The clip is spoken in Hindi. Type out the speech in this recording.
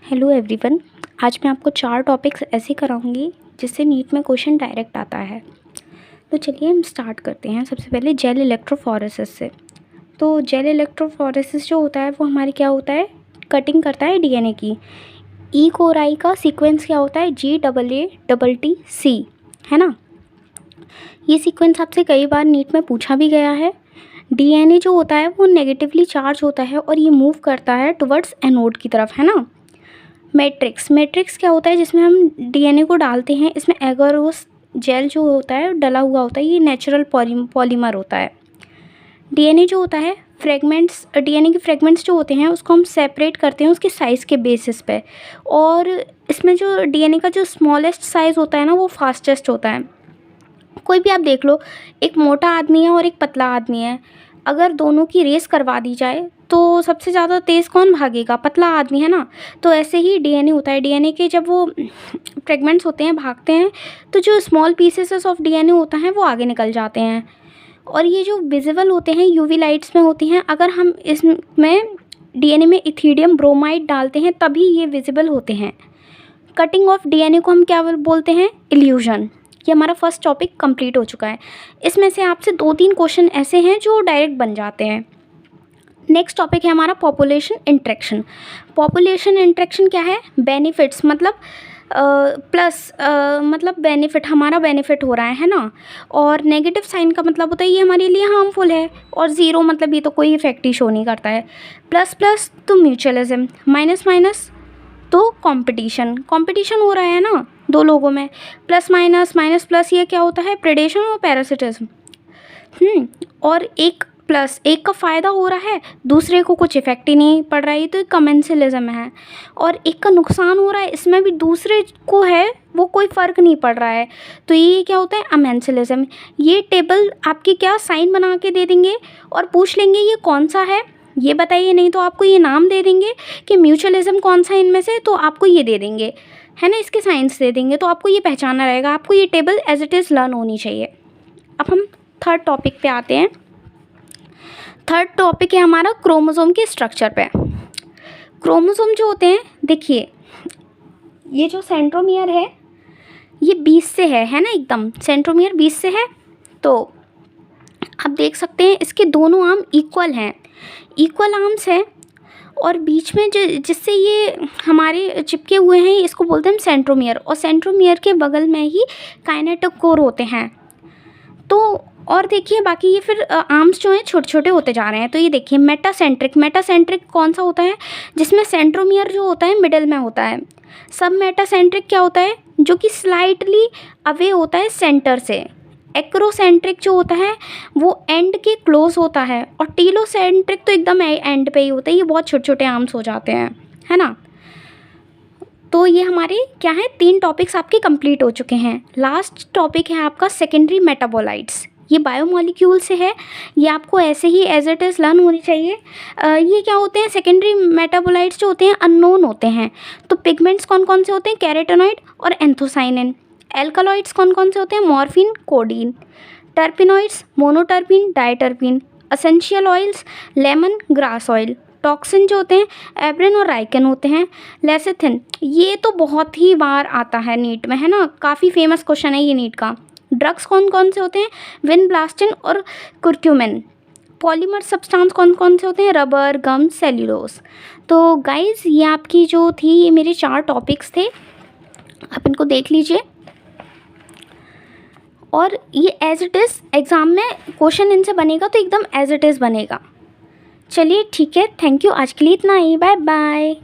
Hello everyone. आज मैं आपको 4 टॉपिक्स ऐसे कराऊंगी जिससे नीट में क्वेश्चन डायरेक्ट आता है। तो चलिए हम स्टार्ट करते हैं। सबसे पहले जेल इलेक्ट्रोफोरेसिस से। तो जेल इलेक्ट्रोफोरेसिस जो होता है वो हमारी क्या होता है, कटिंग करता है डीएनए की। ई कोराई का सीक्वेंस क्या होता है, GAATTC, है ना। ये सीक्वेंस आपसे कई बार नीट में पूछा भी गया है। डीएनए जो होता है वो नेगेटिवली चार्ज होता है और ये मूव करता है टुवर्ड्स एनोड की तरफ, है ना। मैट्रिक्स क्या होता है, जिसमें हम डीएनए को डालते हैं। इसमें एगारोस जेल जो होता है डला हुआ होता है, ये नेचुरल पॉलीमर होता है। डीएनए जो होता है फ्रेगमेंट्स, डीएनए के फ्रेगमेंट्स जो होते हैं उसको हम सेपरेट करते हैं उसके साइज़ के बेसिस पे। और इसमें जो डीएनए का जो स्मॉलेस्ट साइज़ होता है ना वो फास्टेस्ट होता है। कोई भी आप देख लो, एक मोटा आदमी है और एक पतला आदमी है, अगर दोनों की रेस करवा दी जाए तो सबसे ज़्यादा तेज़ कौन भागेगा, पतला आदमी, है ना। तो ऐसे ही डीएनए होता है। डीएनए के जब वो फ्रेगमेंट्स होते हैं भागते हैं तो जो स्मॉल पीसेस ऑफ डीएनए होता है वो आगे निकल जाते हैं। और ये जो विजिबल होते हैं यूवी लाइट्स में होती हैं। अगर हम इसमें डीएनए में इथिडियम ब्रोमाइड डालते हैं तभी ये विजिबल होते हैं। कटिंग ऑफ डीएनए को हम क्या बोलते हैं, इल्यूजन। ये हमारा फर्स्ट टॉपिक कंप्लीट हो चुका है। इसमें से आपसे 2-3 क्वेश्चन ऐसे हैं जो डायरेक्ट बन जाते हैं। नेक्स्ट टॉपिक है हमारा पॉपुलेशन इंटरेक्शन। पॉपुलेशन इंटरेक्शन क्या है, बेनिफिट्स मतलब प्लस मतलब बेनिफिट, हमारा बेनिफिट हो रहा है ना। और नेगेटिव साइन का मतलब होता है ये हमारे लिए हार्मफुल है। और ज़ीरो मतलब ये तो कोई इफेक्ट ही शो नहीं करता है। प्लस प्लस तो म्यूचुअलिज्म, माइनस माइनस तो कंपटीशन हो रहा है ना दो लोगों में। प्लस माइनस, माइनस प्लस, ये क्या होता है, प्रेडेशन और पैरासिटिज्म। और एक प्लस, एक का फ़ायदा हो रहा है दूसरे को कुछ इफेक्ट ही नहीं पड़ रहा है, तो कमेंसलिज्म है। और एक का नुकसान हो रहा है, इसमें भी दूसरे को है वो कोई फ़र्क नहीं पड़ रहा है, तो ये क्या होता है, अमेंसलिज्म। ये टेबल आपके क्या साइन बना के दे देंगे और पूछ लेंगे ये कौन सा है ये बताइए, नहीं तो आपको ये नाम दे देंगे कि म्यूचुअलिज्म कौन सा इनमें से, तो आपको ये दे देंगे, है ना, इसके साइंस दे देंगे, तो आपको ये पहचानना रहेगा। आपको ये table as it is learn होनी चाहिए। अब हम थर्ड टॉपिक पे आते हैं। थर्ड टॉपिक है हमारा क्रोमोसोम के स्ट्रक्चर पे। क्रोमोसोम जो होते हैं, देखिए ये जो सेंट्रोमियर है ये 20 से है ना, एकदम सेंट्रोमियर 20 से है। तो आप देख सकते हैं इसके दोनों आर्म इक्वल हैं, इक्वल आर्म्स हैं। और बीच में जो जिससे ये हमारे चिपके हुए हैं इसको बोलते हैं सेंट्रोमियर। और सेंट्रोमियर के बगल में ही काइनेटोकोर होते हैं। तो और देखिए बाकी ये फिर आर्म्स जो हैं छोटे छोटे होते जा रहे हैं। तो ये देखिए मेटासेंट्रिक कौन सा होता है, जिसमें सेंट्रोमियर जो होता है मिडिल में होता है। सब मेटासेंट्रिक क्या होता है, जो कि स्लाइटली अवे होता है सेंटर से। एक्रोसेंट्रिक जो होता है वो एंड के क्लोज होता है। और टीलोसेंट्रिक तो एकदम एंड पे ही होता है, ये बहुत छोटे छोटे आर्म्स हो जाते हैं, है ना। तो ये हमारे क्या है, 3 टॉपिक्स आपके कंप्लीट हो चुके हैं। लास्ट टॉपिक है आपका सेकेंडरी मेटाबोलाइट्स। ये बायोमोलिक्यूल से है, ये आपको ऐसे ही एज इट इज़ लर्न होनी चाहिए। ये क्या होते हैं, सेकेंडरी मेटाबोलाइट्स जो होते हैं अननोन होते हैं। तो पिगमेंट्स कौन कौन से होते हैं, कैरोटेनॉइड और एंथोसाइनिन। एल्कालॉइड्स कौन कौन से होते हैं, morphine, codeine. Terpenoids, monoterpene, diterpene. Essential oils, lemon, grass oil. Toxin जो होते हैं एब्रिन और राइकन होते हैं। लेसिथिन, ये तो बहुत ही बार आता है नीट में, है ना, काफ़ी फेमस क्वेश्चन है ये नीट का। ड्रग्स कौन कौन से होते हैं, विनब्लास्टिन और कुर्क्यूमिन। पॉलीमर सब्सटेंस कौन कौन से होते हैं, रबर, गम, सेल्यूलोज। तो गाइज ये आपकी जो थी, ये मेरे 4 टॉपिक्स थे, आप इनको देख लीजिए। और ये एज इट इज़ एग्ज़ाम में क्वेश्चन इनसे बनेगा तो एकदम एज इट इज़ बनेगा। चलिए ठीक है, थैंक यू, आज के लिए इतना ही, बाय बाय।